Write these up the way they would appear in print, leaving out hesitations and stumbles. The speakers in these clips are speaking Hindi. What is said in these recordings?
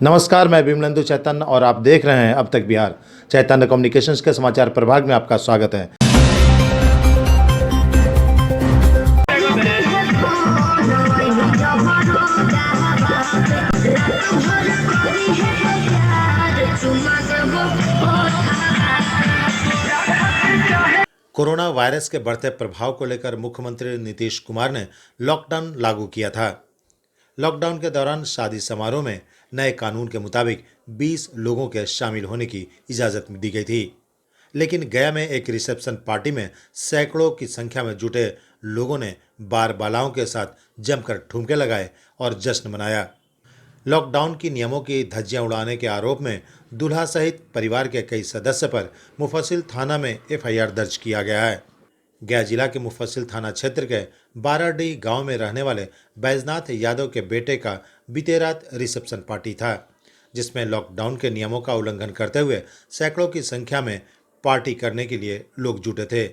नमस्कार, मैं विमलेंदु चैतन्य और आप देख रहे हैं अब तक बिहार। चैतन्य कम्युनिकेशंस के समाचार प्रभाग में आपका स्वागत है। कोरोना वायरस के बढ़ते प्रभाव को लेकर मुख्यमंत्री नीतीश कुमार ने लॉकडाउन लागू किया था। लॉकडाउन के दौरान शादी समारोह में नए कानून के मुताबिक 20 लोगों के शामिल होने की इजाज़त दी गई थी, लेकिन गया में एक रिसेप्शन पार्टी में सैकड़ों की संख्या में जुटे लोगों ने बार बालाओं के साथ जमकर ठुमके लगाए और जश्न मनाया। लॉकडाउन की नियमों की धज्जियां उड़ाने के आरोप में दूल्हा सहित परिवार के कई सदस्य पर मुफस्सिल थाना में एफआईआर दर्ज किया गया है। गया जिला के मुफस्सिल थाना क्षेत्र के बाराडीह गांव में रहने वाले बैजनाथ यादव के बेटे का बीते रात रिसेप्शन पार्टी था, जिसमें लॉकडाउन के नियमों का उल्लंघन करते हुए सैकड़ों की संख्या में पार्टी करने के लिए लोग जुटे थे।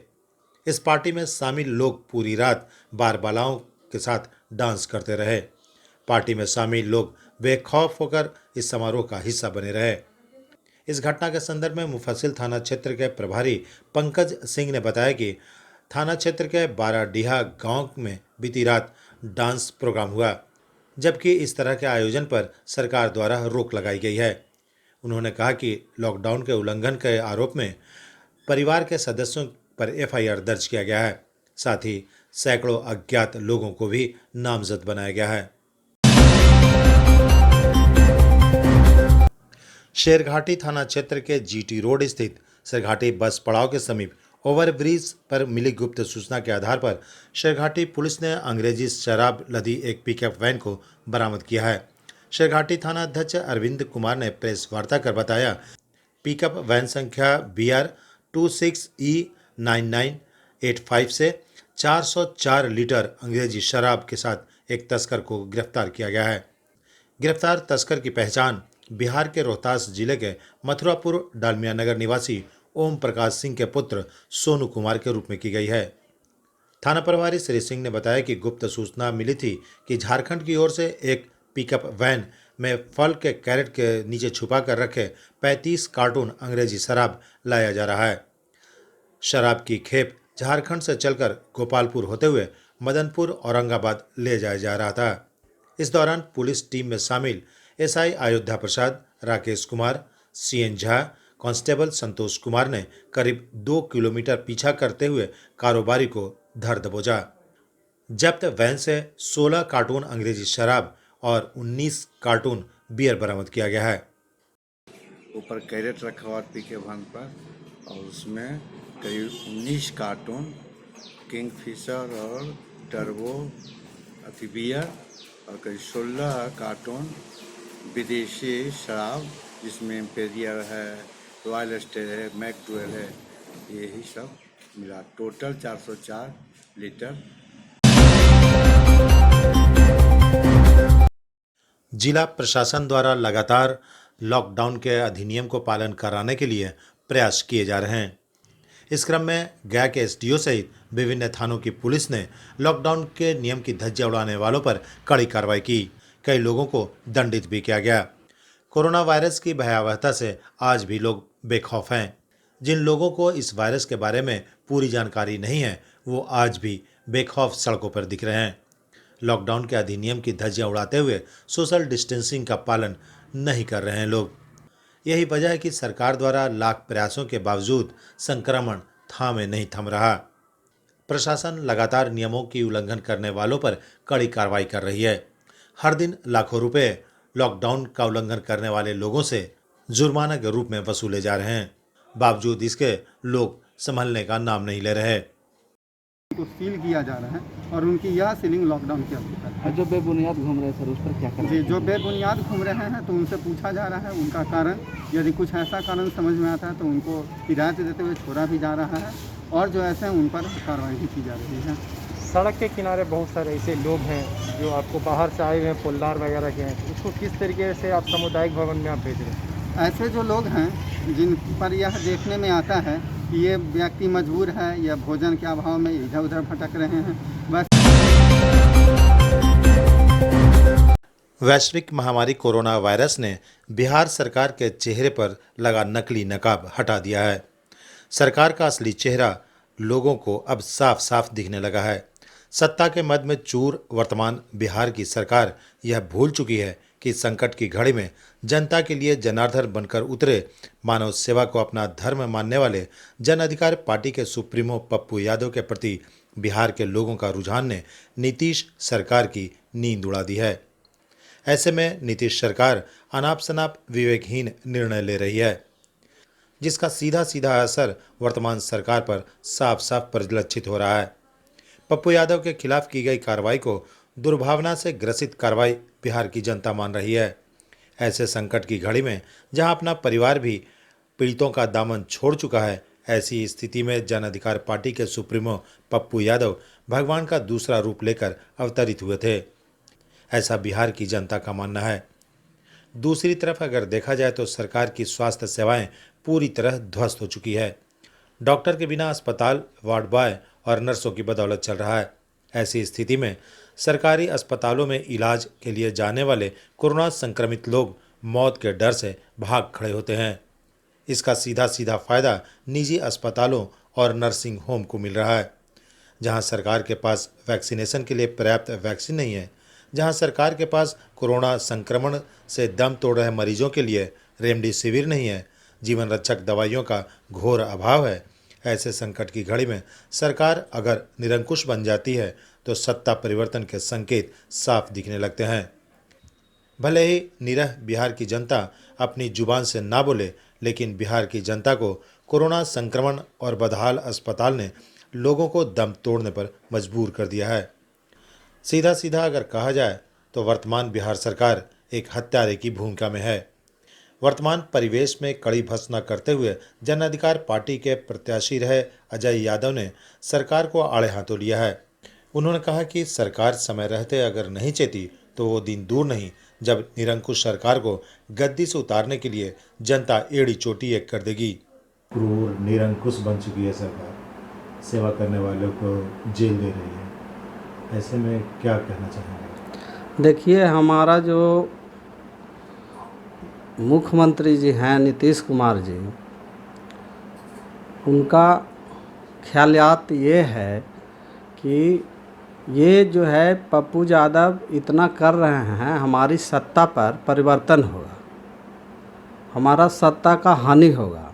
इस पार्टी में शामिल लोग पूरी रात बारबालाओं के साथ डांस करते रहे। पार्टी में शामिल लोग बेखौफ होकर इस समारोह का हिस्सा बने रहे। इस घटना के संदर्भ में मुफस्सिल थाना क्षेत्र के प्रभारी पंकज सिंह ने बताया कि थाना क्षेत्र के बाराडीहा गांव में बीती रात डांस प्रोग्राम हुआ, जबकि इस तरह के आयोजन पर सरकार द्वारा रोक लगाई गई है। उन्होंने कहा कि लॉकडाउन के उल्लंघन के आरोप में परिवार के सदस्यों पर एफआईआर दर्ज किया गया है। साथ ही सैकड़ों अज्ञात लोगों को भी नामजद बनाया गया है। शेरघाटी थाना क्षेत्र के जीटी रोड स्थित शेरघाटी बस पड़ाव के समीप ओवरब्रिज पर मिली गुप्त सूचना के आधार पर शेरघाटी पुलिस ने अंग्रेजी शराब लदी एक पिकअप वैन को बरामद किया है। शेरघाटी थाना अध्यक्ष अरविंद कुमार ने प्रेस वार्ता कर बताया, पिकअप वैन संख्या BR 26E9985 से 404 लीटर अंग्रेजी शराब के साथ एक तस्कर को गिरफ्तार किया गया है। गिरफ्तार तस्कर की पहचान बिहार के रोहतास जिले के मथुरापुर डालमिया नगर निवासी ओम प्रकाश सिंह के पुत्र सोनू कुमार के रूप में की गई है। थाना प्रभारी श्री सिंह ने बताया कि गुप्त सूचना मिली थी कि झारखंड की ओर से एक पिकअप वैन में फल के कैरेट के नीचे छुपा कर रखे 35 कार्टून अंग्रेजी शराब लाया जा रहा है। शराब की खेप झारखंड से चलकर गोपालपुर होते हुए मदनपुर औरंगाबाद ले जाया जा रहा था। इस दौरान पुलिस टीम में शामिल SI Ayodhya Prasad, Rakesh Kumar, CN Jha, constable Santosh Kumar ने करीब 2 किलोमीटर पीछा करते हुए कारोबारी को धर दबोचा। जब्त वैन से 16 कार्टून अंग्रेजी शराब और 19 कार्टून बियर बरामद किया गया है। ऊपर कैरेट रखा हुआ पीके वैन पर और उसमें करीब 19 कार्टून किंगफिशर और टर्बो बियर और करीब 16 कार्टून विदेशी शराब, जिसमें इम्पेरियल है, रॉयल स्टेल है, मैकडुएल है, यही सब मिला टोटल 404 लीटर। जिला प्रशासन द्वारा लगातार लॉकडाउन के अधिनियम को पालन कराने के लिए प्रयास किए जा रहे हैं। इस क्रम में गया के SDO सहित विभिन्न थानों की पुलिस ने लॉकडाउन के नियम की धज्जियां उड़ाने वालों पर कड़ी कार्रवाई की। कई लोगों को दंडित भी किया गया। कोरोना वायरस की भयावहता से आज भी लोग बेखौफ हैं। जिन लोगों को इस वायरस के बारे में पूरी जानकारी नहीं है, वो आज भी बेखौफ सड़कों पर दिख रहे हैं। लॉकडाउन के अधिनियम की धज्जियां उड़ाते हुए सोशल डिस्टेंसिंग का पालन नहीं कर रहे हैं लोग। यही वजह है कि सरकार द्वारा लाख प्रयासों के बावजूद संक्रमण थामे नहीं थम रहा। प्रशासन लगातार नियमों की उल्लंघन करने वालों पर कड़ी कार्रवाई कर रही है। हर दिन लाखों रुपए लॉकडाउन का उल्लंघन करने वाले लोगों से जुर्माना के रूप में वसूले जा रहे हैं। बावजूद इसके लोग संभलने का नाम नहीं ले रहे। को सील किया जा रहा है और उनकी यह सीलिंग लॉकडाउन की अवधि तक है। जो बेबुनियाद घूम रहे हैं सर, उस पर क्या करें? जी, जो बेबुनियाद घूम रहे हैं तो उनसे पूछा जा रहा है उनका कारण। यदि कुछ ऐसा कारण समझ में आता है तो उनको हिदायत देते हुए छोड़ा भी जा रहा है और जो ऐसे हैं उन पर कार्रवाई भी की जा रही है। सड़क के किनारे बहुत सारे ऐसे लोग हैं जो आपको बाहर से आए हुए हैं, पोलदार वगैरह के हैं, उसको किस तरीके से आप सामुदायिक भवन में आप भेज रहे हैं? ऐसे जो लोग हैं जिन पर यह देखने में आता है कि ये व्यक्ति मजबूर है या भोजन के अभाव में इधर उधर भटक रहे हैं, बस वैश्विक महामारी कोरोना वायरस ने बिहार सरकार के चेहरे पर लगा नकली नकाब हटा दिया है। सरकार का असली चेहरा लोगों को अब साफ साफ दिखने लगा है। सत्ता के मद में चूर वर्तमान बिहार की सरकार यह भूल चुकी है कि संकट की घड़ी में जनता के लिए जनार्दन बनकर उतरे मानव सेवा को अपना धर्म मानने वाले जन अधिकार पार्टी के सुप्रीमो पप्पू यादव के प्रति बिहार के लोगों का रुझान ने नीतीश सरकार की नींद उड़ा दी है। ऐसे में नीतीश सरकार अनाप शनाप विवेकहीन निर्णय ले रही है, जिसका सीधा सीधा असर वर्तमान सरकार पर साफ साफ परिलक्षित हो रहा है। पप्पू यादव के खिलाफ की गई कार्रवाई को दुर्भावना से ग्रसित कार्रवाई बिहार की जनता मान रही है। ऐसे संकट की घड़ी में जहां अपना परिवार भी पीड़ितों का दामन छोड़ चुका है, ऐसी स्थिति में जन अधिकार पार्टी के सुप्रीमो पप्पू यादव भगवान का दूसरा रूप लेकर अवतरित हुए थे, ऐसा बिहार की जनता का मानना है। दूसरी तरफ अगर देखा जाए तो सरकार की स्वास्थ्य सेवाएं पूरी तरह ध्वस्त हो चुकी है। डॉक्टर के बिना अस्पताल वार्ड बॉय और नर्सों की बदौलत चल रहा है। ऐसी स्थिति में सरकारी अस्पतालों में इलाज के लिए जाने वाले कोरोना संक्रमित लोग मौत के डर से भाग खड़े होते हैं। इसका सीधा सीधा फायदा निजी अस्पतालों और नर्सिंग होम को मिल रहा है। जहां सरकार के पास वैक्सीनेशन के लिए पर्याप्त वैक्सीन नहीं है, जहां सरकार के पास कोरोना संक्रमण से दम तोड़ रहे मरीजों के लिए रेमडेसिविर नहीं है, जीवन रक्षक दवाइयों का घोर अभाव है, ऐसे संकट की घड़ी में सरकार अगर निरंकुश बन जाती है तो सत्ता परिवर्तन के संकेत साफ दिखने लगते हैं। भले ही निरह बिहार की जनता अपनी जुबान से ना बोले, लेकिन बिहार की जनता को कोरोना संक्रमण और बदहाल अस्पताल ने लोगों को दम तोड़ने पर मजबूर कर दिया है। सीधा सीधा अगर कहा जाए तो वर्तमान बिहार सरकार एक हत्यारे की भूमिका में है। वर्तमान परिवेश में कड़ी भर्त्सना करते हुए जन अधिकार पार्टी के प्रत्याशी रहे अजय यादव ने सरकार को आड़े हाथों लिया है। उन्होंने कहा कि सरकार समय रहते अगर नहीं चेती तो वो दिन दूर नहीं जब निरंकुश सरकार को गद्दी से उतारने के लिए जनता एड़ी चोटी एक कर देगी। क्रूर निरंकुश बन चुकी है सरकार, सेवा करने वालों को जेल दे रही है। ऐसे में क्या कहना चाहेंगे? देखिए, हमारा जो मुख्यमंत्री जी हैं नीतीश कुमार जी, उनका ख्यालात ये है कि ये जो है पप्पू यादव इतना कर रहे हैं, हमारी सत्ता पर परिवर्तन होगा, हमारा सत्ता का हानि होगा।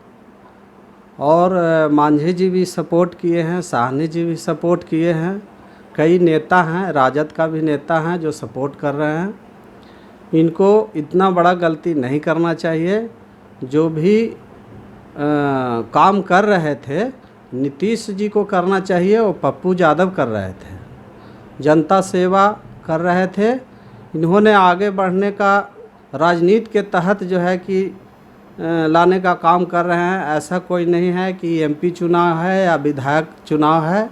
और मांझी जी भी सपोर्ट किए हैं, साहनी जी भी सपोर्ट किए हैं, कई नेता हैं, राजद का भी नेता हैं जो सपोर्ट कर रहे हैं। इनको इतना बड़ा गलती नहीं करना चाहिए। जो भी काम कर रहे थे नीतीश जी को करना चाहिए, वो पप्पू यादव कर रहे थे, जनता सेवा कर रहे थे। इन्होंने आगे बढ़ने का राजनीति के तहत जो है कि लाने का काम कर रहे हैं। ऐसा कोई नहीं है कि एमपी चुनाव है या विधायक चुनाव है,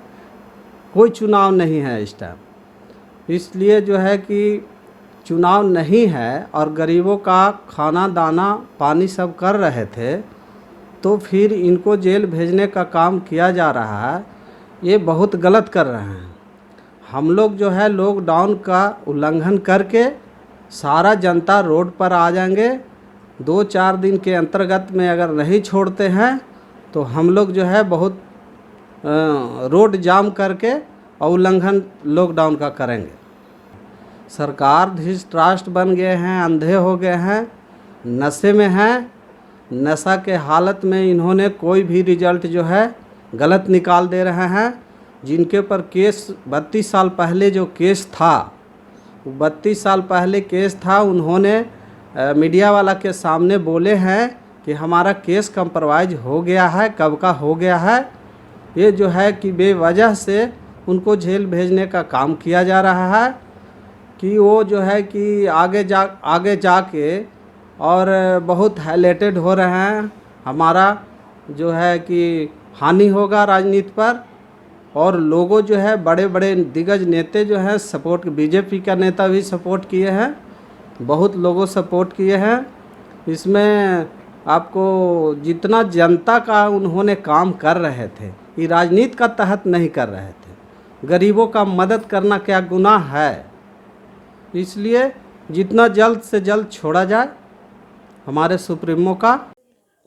कोई चुनाव नहीं है इस टाइम। इसलिए जो है कि चुनाव नहीं है और गरीबों का खाना दाना पानी सब कर रहे थे, तो फिर इनको जेल भेजने का काम किया जा रहा है। ये बहुत गलत कर रहे हैं। हम लोग जो है लॉकडाउन का उल्लंघन करके सारा जनता रोड पर आ जाएंगे। 2-4 दिन के अंतर्गत में अगर नहीं छोड़ते हैं तो हम लोग जो है बहुत रोड जाम करके और उल्लंघन लॉकडाउन का करेंगे। सरकार धृतराष्ट्र बन गए हैं, अंधे हो गए हैं, नशे में हैं। नशा के हालत में इन्होंने कोई भी रिजल्ट जो है गलत निकाल दे रहे हैं। जिनके ऊपर केस 32 साल पहले जो केस था, 32 साल पहले केस था, उन्होंने मीडिया वाला के सामने बोले हैं कि हमारा केस कंप्रोमाइज हो गया है। कब का हो गया है? ये जो है कि बेवजह से उनको जेल भेजने का काम किया जा रहा है कि वो जो है कि आगे जाके और बहुत हाईलाइटेड हो रहे हैं। हमारा जो है कि हानि होगा राजनीति पर। और लोगों जो है बड़े बड़े दिग्गज नेता जो हैं सपोर्ट, बीजेपी का नेता भी सपोर्ट किए हैं, बहुत लोगों सपोर्ट किए हैं। इसमें आपको जितना जनता का उन्होंने काम कर रहे थे, ये राजनीति का तहत नहीं कर रहे थे। गरीबों का मदद करना क्या गुनाह है? इसलिए जितना जल्द से जल्द छोड़ा जाए हमारे सुप्रीमो का।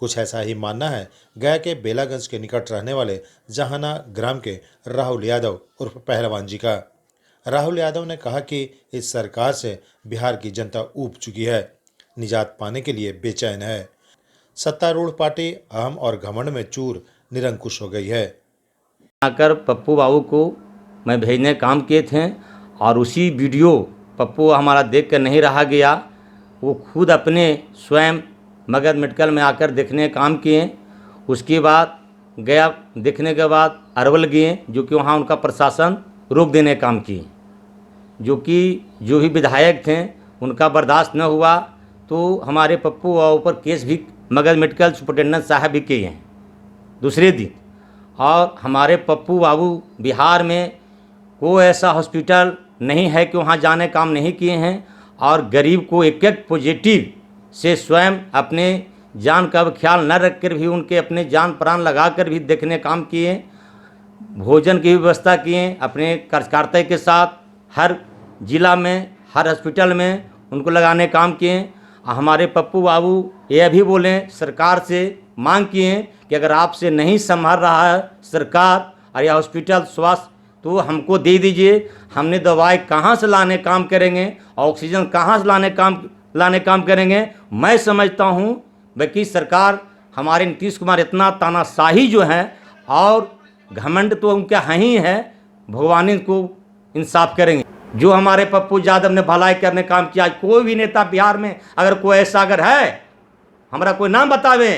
कुछ ऐसा ही मानना है गया के बेलागंज के निकट रहने वाले जहाना ग्राम के राहुल यादव उर्फ पहलवान जी का। राहुल यादव ने कहा कि इस सरकार से बिहार की जनता ऊब चुकी है, निजात पाने के लिए बेचैन है। सत्तारूढ़ पार्टी अहम और घमंड में चूर निरंकुश हो गई है। आकर पप्पू बाबू को मैं भेजने काम किए थे और उसी वीडियो पप्पू हमारा देख कर नहीं रहा गया, वो खुद अपने स्वयं मगध मेडिकल में आकर देखने काम किए। उसके बाद गया देखने के बाद अरवल गए, जो कि वहाँ उनका प्रशासन रोक देने काम किए, जो कि जो भी विधायक थे उनका बर्दाश्त न हुआ तो हमारे पप्पू बाबू पर केस भी मगध मेडिकल सुपरिटेंडेंट साहब भी किए हैं दूसरे दिन। और हमारे पप्पू बाबू बिहार में कोई ऐसा हॉस्पिटल नहीं है कि वहाँ जाने काम नहीं किए हैं और गरीब को एक एक पॉजिटिव से स्वयं अपने जान का ख्याल न रख कर भी उनके अपने जान प्राण लगा कर भी देखने काम किए। भोजन की व्यवस्था किए अपने कार्यकर्ता के साथ, हर जिला में हर हॉस्पिटल में उनको लगाने काम किए। हमारे पप्पू बाबू यह भी बोले, सरकार से मांग किए कि अगर आपसे नहीं संभाल रहा है सरकार और यह हॉस्पिटल स्वास्थ्य तो हमको दे दीजिए, हमने दवाई कहाँ से लाने काम करेंगे, ऑक्सीजन कहाँ से लाने काम करेंगे। मैं समझता हूँ बाकी सरकार हमारे नीतीश कुमार इतना तानाशाही जो है और घमंड तो उनका ही है, भगवान को इंसाफ करेंगे। जो हमारे पप्पू यादव ने भलाई करने काम किया, कोई भी नेता बिहार में अगर कोई ऐसा अगर है हमारा कोई नाम बतावे,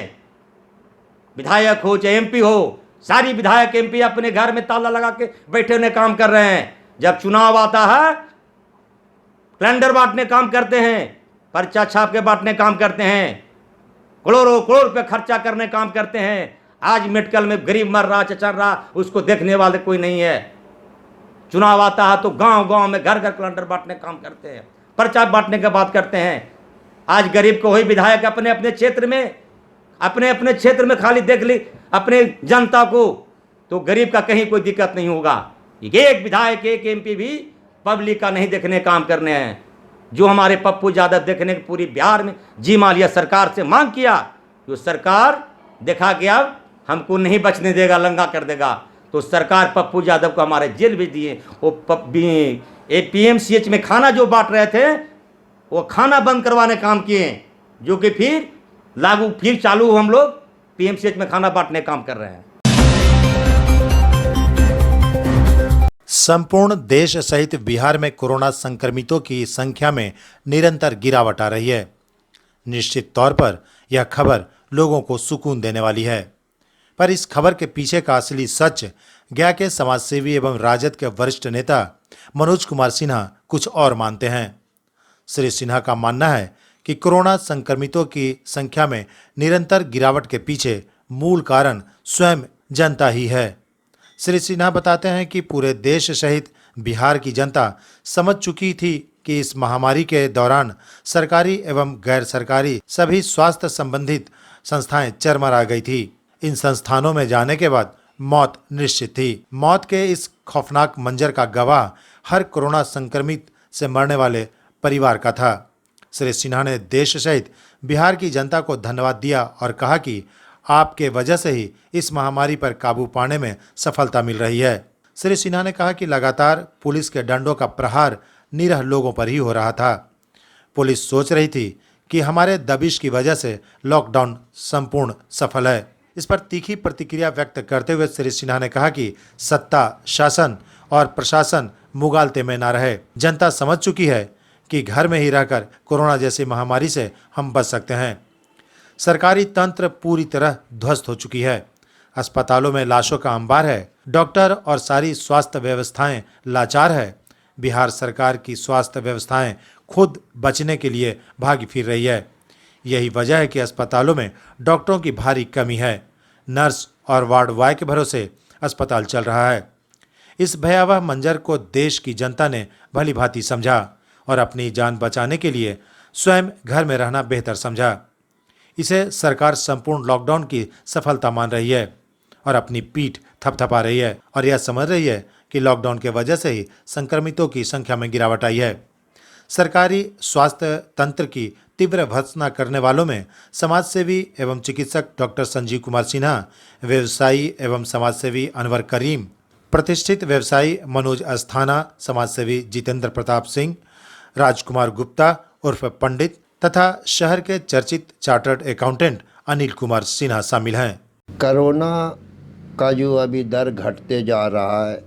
विधायक हो चाहे एमपी हो, सारी विधायक एमपी अपने घर में ताला लगा के बैठे हुए काम कर रहे हैं। जब चुनाव आता है कैलेंडर बांटने काम करते हैं, पर्चा छाप के बांटने काम करते हैं, करोड़ों करोड़ रुपये खर्चा करने काम करते हैं। आज मेडिकल में गरीब मर रहा चचर रहा, उसको देखने वाले कोई नहीं है। चुनाव आता है तो गांव गांव में घर घर कैलेंडर बांटने काम करते हैं, पर्चा बांटने की बात करते हैं। आज गरीब को वही विधायक अपने अपने क्षेत्र में खाली देख ली अपने जनता को, तो गरीब का कहीं कोई दिक्कत नहीं होगा। एक विधायक एक एमपी भी पब्लिक का नहीं देखने काम करने हैं। जो हमारे पप्पू यादव देखने के पूरी बिहार में जी मालिया सरकार से मांग किया, जो सरकार देखा गया हमको नहीं बचने देगा, लंगा कर देगा, तो सरकार पप्पू यादव को हमारे जेल भेज दिए। वो पीएमसीएच में खाना जो बांट रहे थे वो खाना बंद करवाने काम किए, जो कि फिर चालू हम लोग पीएमसीएच में खाना बांटने काम कर रहे हैं। संपूर्ण देश सहित बिहार में कोरोना संक्रमितों की संख्या में निरंतर गिरावट आ रही है। निश्चित तौर पर यह खबर लोगों को सुकून देने वाली है, पर इस खबर के पीछे का असली सच गया के समाजसेवी एवं राजद के वरिष्ठ नेता मनोज कुमार सिन्हा कुछ और मानते हैं। श्री सिन्हा का मानना है कि कोरोना संक्रमितों की संख्या में निरंतर गिरावट के पीछे मूल कारण स्वयं जनता ही है। श्री सिन्हा बताते हैं कि पूरे देश सहित बिहार की जनता समझ चुकी थी कि इस महामारी के दौरान सरकारी एवं गैर सरकारी सभी स्वास्थ्य संबंधित संस्थाएं चरमरा गई थी। इन संस्थानों में जाने के बाद मौत निश्चित थी। मौत के इस खौफनाक मंजर का गवाह हर कोरोना संक्रमित से मरने वाले परिवार का था। श्री सिन्हा ने देश सहित बिहार की जनता को धन्यवाद दिया और कहा कि आपके वजह से ही इस महामारी पर काबू पाने में सफलता मिल रही है। श्री सिन्हा ने कहा कि लगातार पुलिस के डंडों का प्रहार निरह लोगों पर ही हो रहा था। पुलिस सोच रही थी कि हमारे दबिश की वजह से लॉकडाउन संपूर्ण सफल है। इस पर तीखी प्रतिक्रिया व्यक्त करते हुए श्री सिन्हा ने कहा कि सत्ता, शासन और प्रशासन मुगालते में न रहे। जनता समझ चुकी है कि घर में ही रहकर कोरोना जैसी महामारी से हम बच सकते हैं। सरकारी तंत्र पूरी तरह ध्वस्त हो चुकी है। अस्पतालों में लाशों का अंबार है। डॉक्टर और सारी स्वास्थ्य व्यवस्थाएं लाचार है। बिहार सरकार की स्वास्थ्य व्यवस्थाएं खुद बचने के लिए भागी फिर रही है। यही वजह है कि अस्पतालों में डॉक्टरों की भारी कमी है। नर्स और वार्ड बॉय के भरोसे अस्पताल चल रहा है। इस भयावह मंजर को देश की जनता ने भली भांति समझा और अपनी जान बचाने के लिए स्वयं घर में रहना बेहतर समझा। इसे सरकार संपूर्ण लॉकडाउन की सफलता मान रही है और अपनी पीठ थपथपा रही है और यह समझ रही है कि लॉकडाउन के वजह से ही संक्रमितों की संख्या में गिरावट आई है। सरकारी स्वास्थ्य तंत्र की तीव्र भर्त्सना करने वालों में समाजसेवी एवं चिकित्सक डॉक्टर संजीव कुमार सिन्हा, व्यवसायी एवं समाजसेवी अनवर करीम, प्रतिष्ठित व्यवसायी मनोज अस्थाना, समाजसेवी जितेंद्र प्रताप सिंह, राजकुमार गुप्ता उर्फ पंडित तथा शहर के चर्चित चार्टर्ड अकाउंटेंट अनिल कुमार सिन्हा शामिल हैं। कोरोना का जो अभी दर घटते जा रहा है,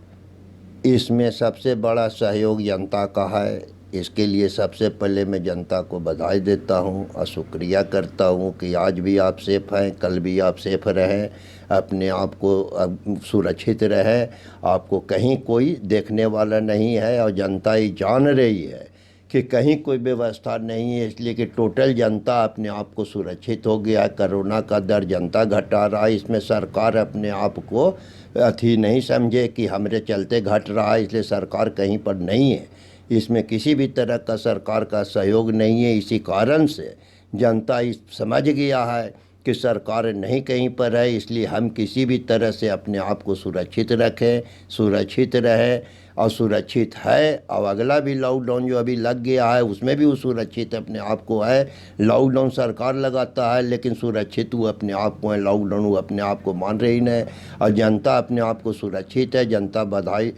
इसमें सबसे बड़ा सहयोग जनता का है। इसके लिए सबसे पहले मैं जनता को बधाई देता हूं और शुक्रिया करता हूं कि आज भी आप सेफ हैं, कल भी आप सेफ रहें, अपने आप को सुरक्षित रहें। आपको कहीं कोई देखने वाला नहीं है और जनता ही जान रही है कि कहीं कोई व्यवस्था नहीं है, इसलिए कि टोटल जनता अपने आप को सुरक्षित हो गया। कोरोना का दर जनता घटा रहा है, इसमें सरकार अपने आप को अथी नहीं समझे कि हमारे चलते घट रहा है, इसलिए सरकार कहीं पर नहीं है। इसमें किसी भी तरह का सरकार का सहयोग नहीं है। इसी कारण से जनता इस समझ गया है कि सरकार नहीं कहीं पर है, इसलिए हम किसी भी तरह से अपने आप को सुरक्षित रखें, सुरक्षित रहें और सुरक्षित है। और अगला भी लॉकडाउन जो अभी लग गया है उसमें भी वो सुरक्षित अपने आप को है। लॉकडाउन सरकार लगाता है लेकिन सुरक्षित वो अपने आप को है, लॉकडाउन वो अपने आप को मान रही नहीं और जनता अपने आप को सुरक्षित है। जनता बधाई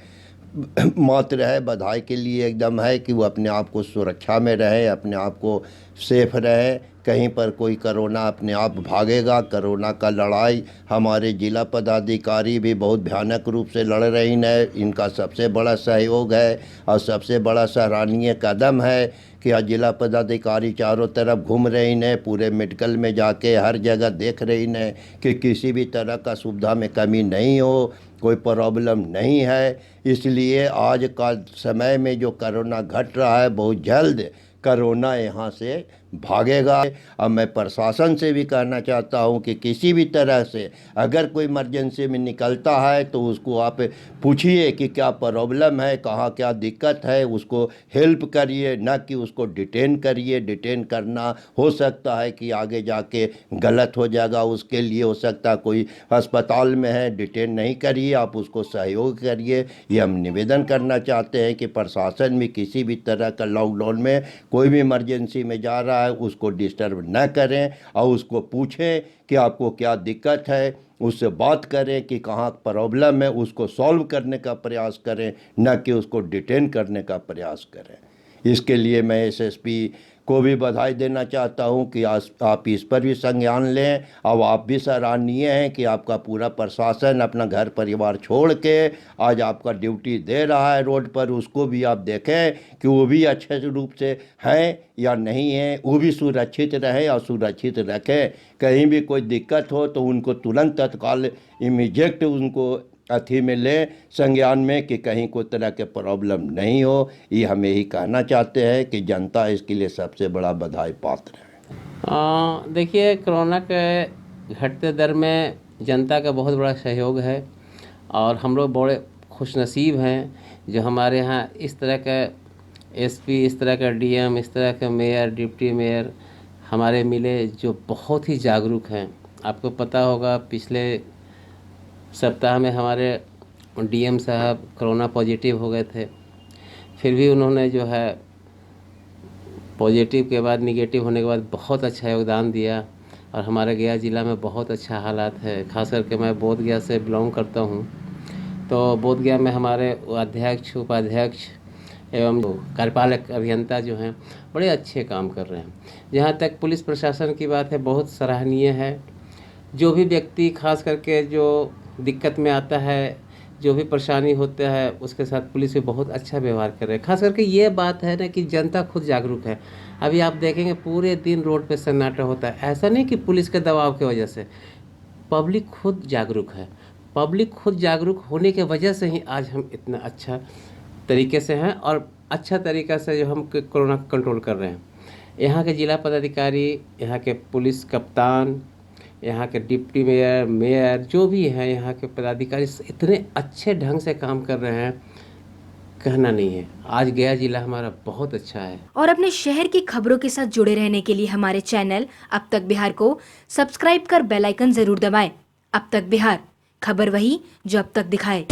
मात्र है, बधाई के लिए एकदम है कि वो अपने आप को सुरक्षा में रहे, अपने आप को सेफ रहे। कहीं पर कोई कोरोना अपने आप भागेगा। कोरोना का लड़ाई हमारे जिला पदाधिकारी भी बहुत भयानक रूप से लड़ रही हैं। इनका सबसे बड़ा सहयोग है और सबसे बड़ा सराहनीय कदम है कि आज जिला पदाधिकारी चारों तरफ घूम रही हैं, पूरे मेडिकल में जाके हर जगह देख रही हैं कि किसी भी तरह का सुविधा में कमी नहीं हो, कोई प्रॉब्लम नहीं है। इसलिए आज का समय में जो कोरोना घट रहा है, बहुत जल्द कोरोना यहाँ से भागेगा। अब मैं प्रशासन से भी कहना चाहता हूँ कि किसी भी तरह से अगर कोई इमरजेंसी में निकलता है तो उसको आप पूछिए कि क्या प्रॉब्लम है, कहाँ क्या दिक्कत है, उसको हेल्प करिए, न कि उसको डिटेन करिए। डिटेन करना हो सकता है कि आगे जाके गलत हो जाएगा, उसके लिए हो सकता है कोई अस्पताल में है, डिटेन नहीं करिए, आप उसको सहयोग करिए। ये हम निवेदन करना चाहते हैं कि प्रशासन भी किसी भी तरह का लॉकडाउन में कोई भी इमरजेंसी में जा रहा है उसको डिस्टर्ब न करें और उसको पूछें कि आपको क्या दिक्कत है, उससे बात करें कि कहाँ प्रॉब्लम है, उसको सॉल्व करने का प्रयास करें, न कि उसको डिटेन करने का प्रयास करें। इसके लिए मैं एसएसपी को भी बधाई देना चाहता हूं कि आप इस पर भी संज्ञान लें और आप भी सराहनीय हैं कि आपका पूरा प्रशासन अपना घर परिवार छोड़ के आज आपका ड्यूटी दे रहा है रोड पर। उसको भी आप देखें कि वो भी अच्छे रूप से हैं या नहीं हैं, वो भी सुरक्षित रहें और सुरक्षित रखें। कहीं भी कोई दिक्कत हो तो उनको तुरंत तत्काल इमीडिएट उनको अथी में ले संज्ञान में कि कहीं कोई तरह के प्रॉब्लम नहीं हो। ये हम यही कहना चाहते हैं कि जनता इसके लिए सबसे बड़ा बधाई पात्र है। देखिए, कोरोना के घटते दर में जनता का बहुत बड़ा सहयोग है और हम लोग बड़े खुशनसीब हैं जो हमारे यहाँ इस तरह का एसपी, इस तरह का डीएम, इस तरह का मेयर, डिप्टी मेयर हमारे मिले जो बहुत ही जागरूक हैं। आपको पता होगा पिछले सप्ताह में हमारे डीएम साहब कोरोना पॉजिटिव हो गए थे, फिर भी उन्होंने जो है पॉजिटिव के बाद निगेटिव होने के बाद बहुत अच्छा योगदान दिया और हमारे गया ज़िला में बहुत अच्छा हालात है। खास करके मैं बोधगया से बिलोंग करता हूँ, तो बोधगया में हमारे अध्यक्ष, उपाध्यक्ष एवं कार्यपालक अभियंता जो हैं बड़े अच्छे काम कर रहे हैं। जहाँ तक पुलिस प्रशासन की बात है, बहुत सराहनीय है। जो भी व्यक्ति खास करके जो दिक्कत में आता है, जो भी परेशानी होता है, उसके साथ पुलिस भी बहुत अच्छा व्यवहार कर रहे हैं। खास करके ये बात है ना कि जनता खुद जागरूक है। अभी आप देखेंगे पूरे दिन रोड पे सन्नाटा होता है। ऐसा नहीं कि पुलिस के दबाव की वजह से, पब्लिक खुद जागरूक है। पब्लिक खुद जागरूक होने की वजह से ही आज हम इतना अच्छा तरीके से हैं और अच्छा तरीक़ा से जो हम कोरोना कंट्रोल कर रहे हैं। यहाँ के जिला पदाधिकारी, यहाँ के पुलिस कप्तान, यहाँ के डिप्टी मेयर, मेयर जो भी हैं, यहाँ के पदाधिकारी इतने अच्छे ढंग से काम कर रहे हैं, कहना नहीं है। आज गया जिला हमारा बहुत अच्छा है। और अपने शहर की खबरों के साथ जुड़े रहने के लिए हमारे चैनल अब तक बिहार को सब्सक्राइब कर बेल आइकन जरूर दबाएं। अब तक बिहार, खबर वही जो अब तक दिखाए।